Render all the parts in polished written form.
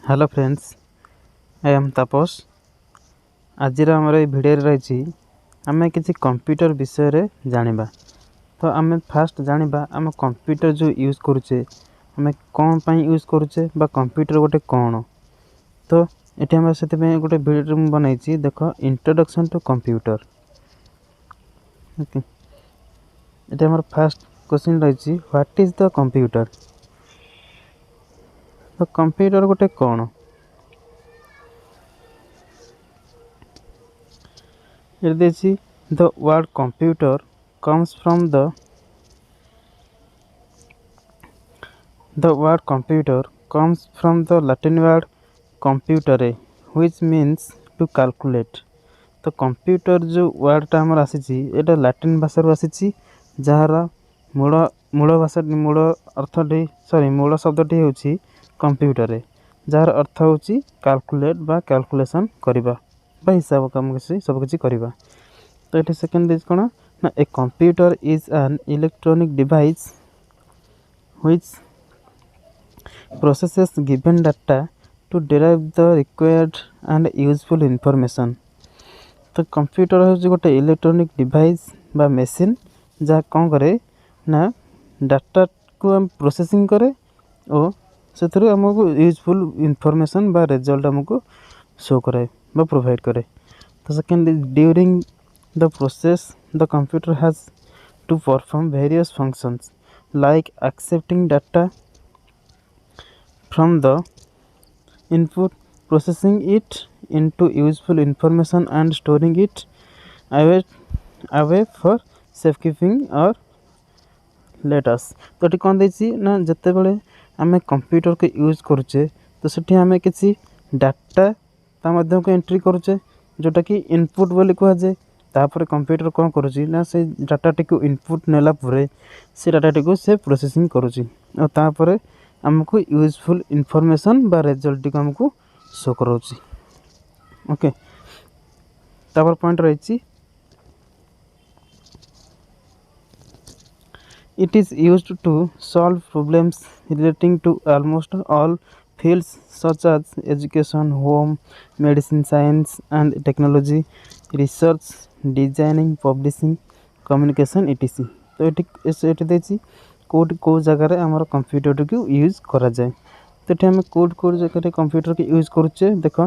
Hello friends, I am तापस। आज आमर ये भिडियो रही आम किसी कंप्यूटर विषय रे जानिबा। तो आम फास्ट जानिबा आम कंप्यूटर जो यूज करुचे आम कौन पाई यूज करुचे बा कंप्यूटर गोटे कौन। तो ये आम से गोटे भिडियो बनाई देख इंट्रोडक्शन टू कंप्यूटर। ओके, ये आम फास्ट क्वेश्चन रही व्हाट इज द कंप्यूटर। तो कंप्यूटर गोटे कौन। The word computer comes from the word computer comes from the Latin word computere, which means to calculate. तो कंप्यूटर जो वर्डटा आमर आसी एटा लाटिन भाषा आसी जार मूल मूल भाषा मूल अर्थटी मूल शब्दटी हूँ कंप्यूटर जार अर्थ हूँ कैलकुलेट बा कैलकुलेशन करवा बा हिसाब काम सब किसी करवा। तो ये सेकेंड इज कौन ना a computer is an electronic device which processes given data to derive the required and useful information. तो कंप्यूटर हूँ गोटे इलेक्ट्रॉनिक डिवाइस बा मशीन जहाँ कौन करे ना डाटा को हम प्रोसेसिंग करे और से आमको यूजफुल इंफॉर्मेशन बा रिजल्ट आमको शो करे बा प्रोवाइड करे। तो second is during the process the computer has to perform various functions like accepting data from the input, processing it into useful information and storing it away for safekeeping or let us. तो ये कौन देती ना जिते बड़े आम computer को use करुचे तो सेठी आम किसी डाटा ता को एंट्री करुचे जोटा कि इनपुट बोली कह जाए। तापर कंप्यूटर कौन करुँची ना से डाटाटी को इनपुट नेला परे से डाटाटी को से प्रोसेसिंग करुँची और तापर आमको यूजफुल इंफॉर्मेशन बा रिजल्ट को आमको शो कराउची। ओके, तापर पॉइंट रही it is used to solve problems relating to almost all fields such as education, home, medicine, science and technology, research, designing, publishing, communication etc। तो ये देखिए कोड कौ जगार आमर कंप्यूटर को यूज करा जाए। तो ये आम कोड कोड जगह कंप्यूटर को यूज करुचे देख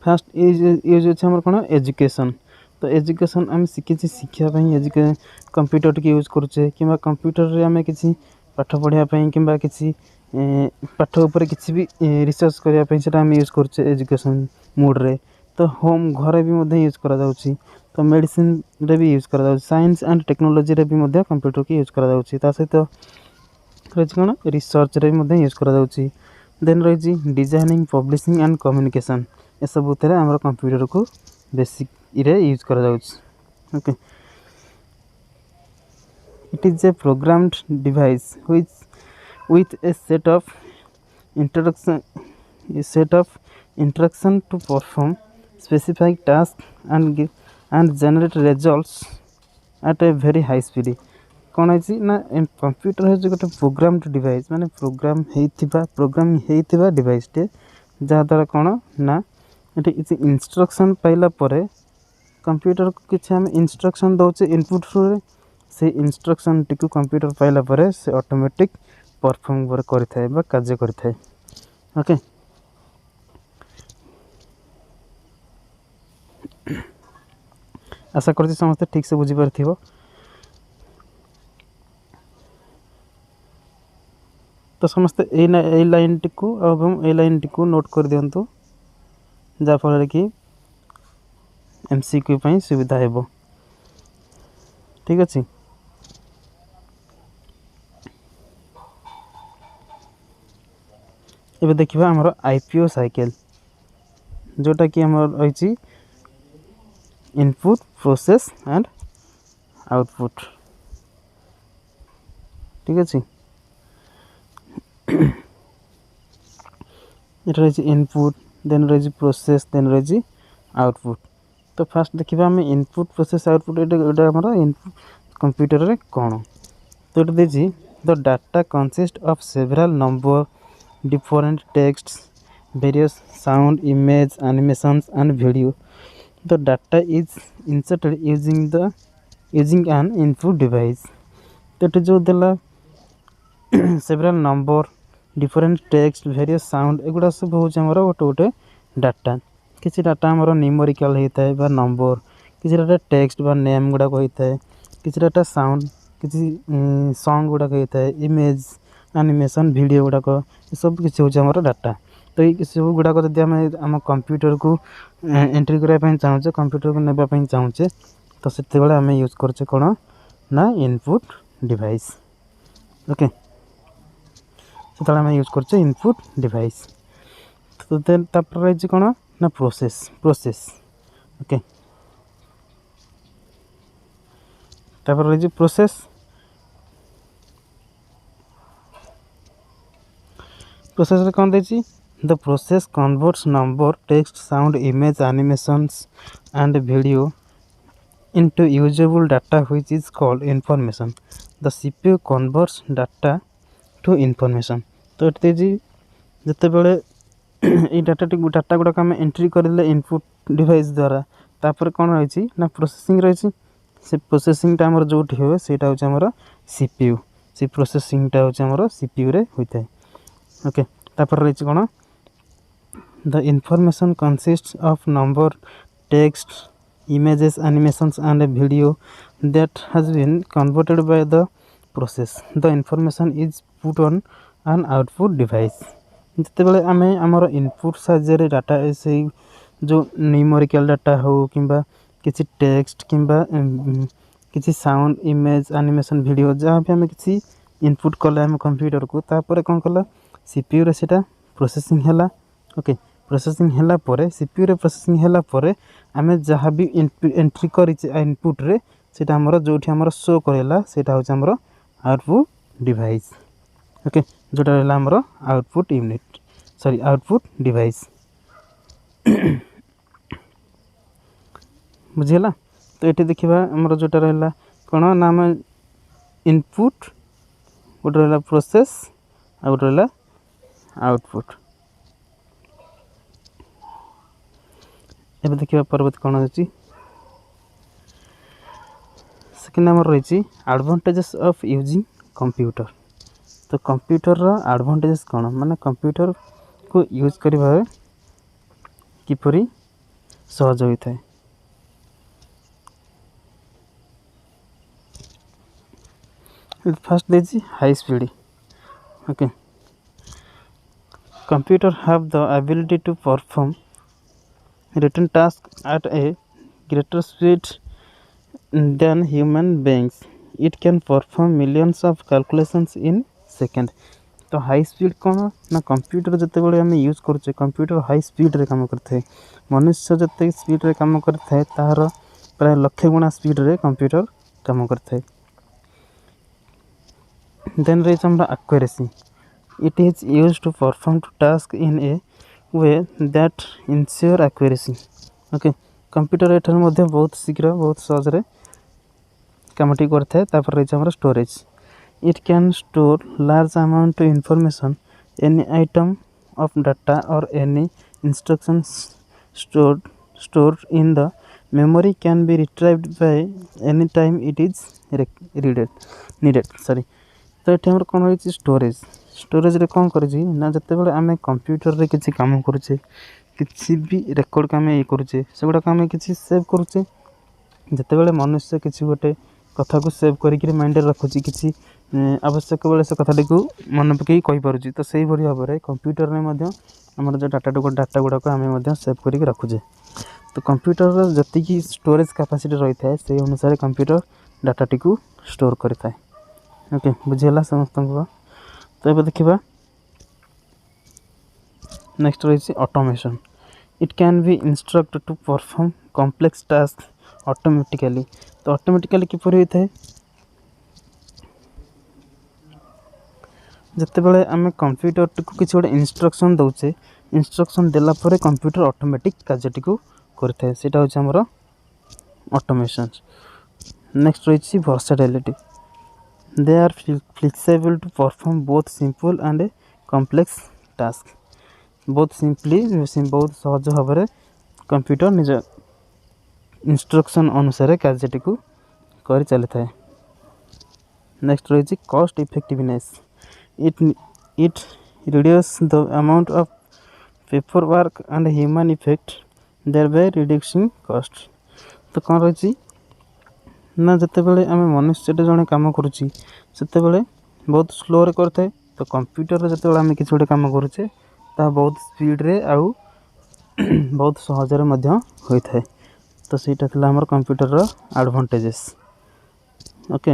फास्ट यूज होमर कौन एजुकेशन। तो एजुकेशन आम शिखी शिक्षापी कंप्यूटर के यूज करुचे कि कंप्यूटर आम कि पाठ पढ़ापी कि किसी पाठ उपर किसी भी रिसर्च करने आम यूज करुचे एजुकेशन मोड्रे। तो होम घरे भी यूज करा जाउची। तो मेडिसिन रे भी यूज करा जाउची, साइंस एंड टेक्नोलोजी रे भी कंप्यूटर की यूज करा जाउची। ता सहित रही कौन रिसर्च रे भी यूज करा जाउची। देन रही डिजाइनिंग, पब्लिशिंग एंड कम्युनिकेशन ए सब आम कंप्यूटर को बेसिक इरे यूज करा जाउची। Okay, it is a programmed device which with a set of instruction to perform specific tasks and generate results at a very high speed। कौन है ना कंप्यूटर है गोटे प्रोग्राम्ड डिवाइस माने प्रोग्राम होइथिबा डिवाइस टे जहाँ द्वारा कौन ना ये किसी इंस्ट्रक्शन पाइला परे कंप्यूटर को किसी आम इंस्ट्रक्शन दौचे इनपुट थ्रू से इंस्ट्रक्शन टी कंप्यूटर पाइला परे से ऑटोमेटिक परफॉर्म करता है कार्य करता है। ओके, आशा करती समस्ते ठीक से बुझीपार थी। तो समस्ते ए लाइन टी को ए लाइन टी को नोट कर दिंतु जहाँफल कि MCQ पाई सुविधा हेबो। ठीक अच्छे, एबे देखिबा हमर IPO साइकिल जोटा कि हमर रही इनपुट, प्रोसेस एंड आउटपुट। ठीक अच्छे, ये रही इनपुट देन रही प्रोसेस देन रही आउटपुट। तो फास्ट देखिए आम इनपुट, प्रोसेस, आउटपुट ये आमर इनपुट कंप्यूटर रे कौन। तो ये देखिए the data consist of several number different text various sound, image, animations, and video. The data is inserted using an input device. तो एटी जो देला several number, different text, various sound एगुड़ा सब हूँ आमर गोटे गोटे डाटा किसी डाटा आमर न्यूमेरिकल होता है बा नंबर किसी डाटा टेक्स्ट बा नेम गुड़ाक होता है किसी डाटा साउंड किसी सॉन्ग गुड़ाक होता है इमेज एनिमेशन वीडियो गुड़ाक सब किसी हूँ आमर डाटा तो ये सब गुड़ाक जब आम आम कंप्यूटर को एंट्री करने चाहूचे कंप्यूटर को नापी चाहूचे तो से आम यूज करचे कौन ना इनपुट डिवाइस ओके से आम यूज करचे इनपुट डिवाइस तो देन तापर रही कौन ना प्रोसेस ओके तापर रही प्रोसेस रे कौन देछि the process converts number text sound image animations and video into usable data which is called information. The CPU converts data to information. तो ये जी जिते बड़े ये डाटा गुड़ाक आम एंट्री करले इनपुट डिवाइस द्वारा तापर कौन रही ना प्रोसेसिंग रही से प्रोसेसिंग आमर जो हुए से आमर सीपीयू से प्रोसेसिंग आमर सीपीयू रे होता है ओके तापर रही कौन the information consist of number text images animations and a video that has been converted by the process. The information is put on an output device. जिते बड़े आम आमर इनपुट साहाଯ୍य डाटा से जो न्यूमेरिकल डाटा हो किंबा किसी टेक्स्ट किंबा किसी साउंड इमेज एनिमेशन वीडियो जहाँ भी आम किसी इनपुट कले आम कंप्यूटर को तापर कौन कला सीपीयू रे सेटा प्रोसेसिंग हैला ओके प्रोसेसिंग हैला परे सीपीयू रे प्रोसेसिंग हैला परे आमे जहाँ भी एंट्री करिचे इनपुट रे सेटा हमर जोठी हमर शो करेला सेटा हो हमर आउटपुट डिवाइस ओके जोटा रहला हमर output unit sorry output device बुझिला तो एठी देखिबा हमर जोटा रहला कोन नाम इनपुट गोटे रहला प्रोसेस आ गोटे रहला आउटपुट एबे देखिबा परवर्त कौन अछि सेकेंड नंबर रही एडवांटेजेस ऑफ यूजिंग कंप्यूटर तो कंप्यूटर रा एडवांटेजेस कौन माने कंप्यूटर को यूज करबा किपरि सहज होइथाय फर्स्ट देछि high speed okay computer have the ability to perform written tasks at a greater speed than human beings. It can perform millions of calculations in second. तो हाई स्पीड कौन ना computer जिते बड़े आम यूज करुचे computer high speed रे काम करते मनुष्य जिते स्पीड रे काम करते तार प्राय लक्ष गुणा स्पीड रे कंप्यूटर काम करते देन रही हमरा accuracy it is used to perform task in a way that ensure accuracy okay computer एठार मध्य बहुत शीघ्र बहुत सहज रे कामटी करथे तापर रही हमर storage it can store large amount information any item of data और any instructions stored in the memory can be retrieved by any time it is needed sorry तो ये हमर कोन होई स्टोरेज रे कौन करी ना जिते बड़े आम कंप्यूटर रे किसी काम करुचे किसी भी रेकर्ड काम ये करुचे से गुड़ाक आम कि सेव करुचे जिते बड़े मनुष्य किसी गोटे कथा को सेव करी माइंड रखुची किसी आवश्यक बेले से कथाटी को मन पकई कही पारुची तो सही भली भाव में कंप्यूटर में आमर जो डाटा गुड़ाक आम सेव करके रखुचे तो कंप्यूटर जी स्टोरेज कैपेसिटी रही है से अनुसार कंप्यूटर डाटाटी को स्टोर करें ओके बुझीगला समस्त को तो ये देखा नेक्स्ट रही automation it can be instruct to perform complex task automatically तो ऑटोमेटिकली किपर होता है जिते बड़े आम कंप्यूटर को किसी गोटे इंस्ट्रक्शन दौचे इंस्ट्रक्शन देला परे कंप्यूटर ऑटोमेटिक कार्यटी को करता है हूँ आमर ऑटोमेशन नेक्स्ट रही versatility they are flexible to perform both simple and complex task बहुत सिंपली बहुत सहज भाव कंप्यूटर निज इंस्ट्रक्शन अनुसार कार्यटी को कर चली था। नेक्स्ट रही cost effectiveness it reduce the amount of paper work and human effect thereby reducing cost. तो कौन रही ना जिते बड़े आम मनुष्य जड़े कम करुच्ची से बहुत स्लो रे करते तो कंप्यूटर जो आम कि गोटे कम करुचे ता बहुत स्पीड रे आउ बहुत सहजरे होता है। तो सीटा थिला हमर कंप्यूटर रो एडवांटेजेस। ओके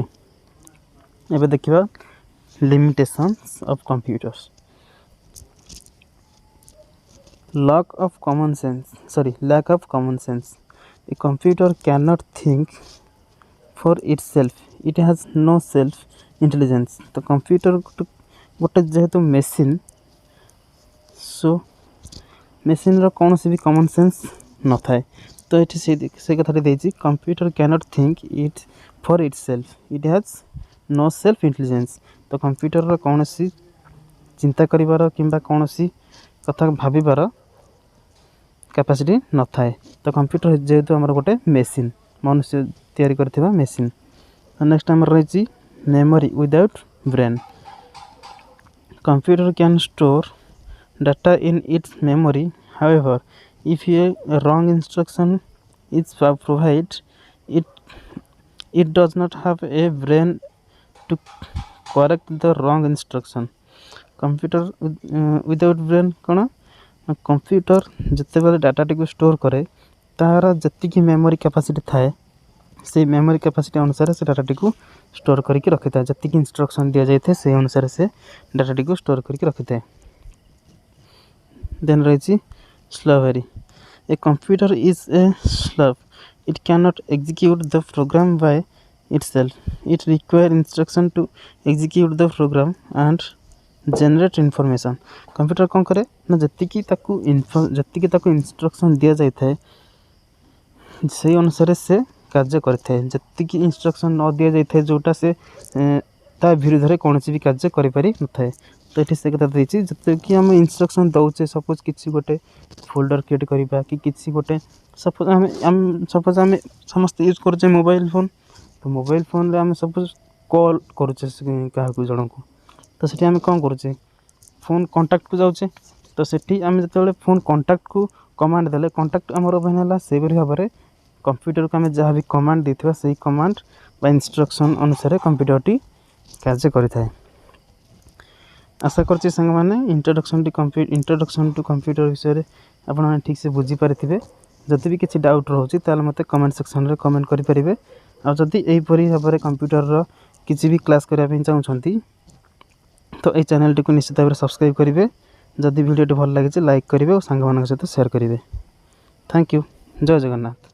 एबे देखिबा limitations of computers. Lack of common sense a computer can not think for itself it has no self intelligence. तो कंप्यूटर गोटे जेहेतु मेसीन सो मेसीन रो कौन सी भी कॉमन सेंस न थाए। तो ये से कथा देती computer can not think it for itself it has no self intelligence. तो कंप्यूटर रो कौन सी चिंता करिवार किंबा कौन सी कथा भाविबार कैपेसिटी न थाए। तो कंप्यूटर जेहेतु आमर गोटे मेसीन मनुष्य तैयारी करथिबा मेसीन। नेक्स्ट आमर रही memory without brain. Computer can store data in its memory. However, if a wrong instruction is provided, it does not have a brain to correct the wrong instruction. Computer without brain कौन computer जिते बेले data T को store करे तार जति memory capacity थाए से memory capacity अनुसार से डाटा टी को स्टोर करके रखि था। जति इंस्ट्रक्शन दिया जाए से अनुसार से डाटा टी को स्टोर करके रखि था। Then रही slavery. A computer is a slave. It cannot execute the program by itself. It requires instruction to execute the program and generate information. Computer कौन करे ना जति ताकू इंस्ट्रक्शन दिया जाए थे से अनुसार से कार्य करते हैं। जति इंस्ट्रक्शन न दिया जाए थे जोटा से ता विरुद्ध कौन भी कार्य करें न था। तो ये से कथा देती जिते कि आम इंस्ट्रक्शन दौचे सपोज किसी गोटे फोल्डर क्रिएट करवा कि किसी गोटे सपोज आम समस्त यूज करुचे मोबाइल फोन। तो मोबाइल फोन रे आम सपोज कॉल करुचे क्या जन को तो सेठी आम कौन करुचे फोन कांटेक्ट को जाऊे। तो सेठी आम जो फोन कांटेक्ट को कमांड देले कांटेक्ट आमर ओपन है से भाव में कंप्यूटर को आम जहाँ भी कमांड देथिबा से कमांड बा इंस्ट्रक्शन अनुसार कंप्यूटरटी कार्य करें। आशा करछि संग माने इंट्रोडक्शन टू कंप्यूटर विषय आपन ठीक से बुझी पारिथिबे। जदि भी किसी डाउट रोचे ताले मते कमेंट सेक्शन रे कमेंट करि परिबे। आ जदि एही परि भाबरे रे कंप्यूटर रो किसी भी क्लास करिया पे चाहउछंती तो ए चैनल टी को निश्चित भाबरे सब्सक्राइब करिवे। जदि वीडियो टी भल लागे लाइक करिवे और संग मानक सहित शेयर करिवे। Thank you. जय जगन्नाथ।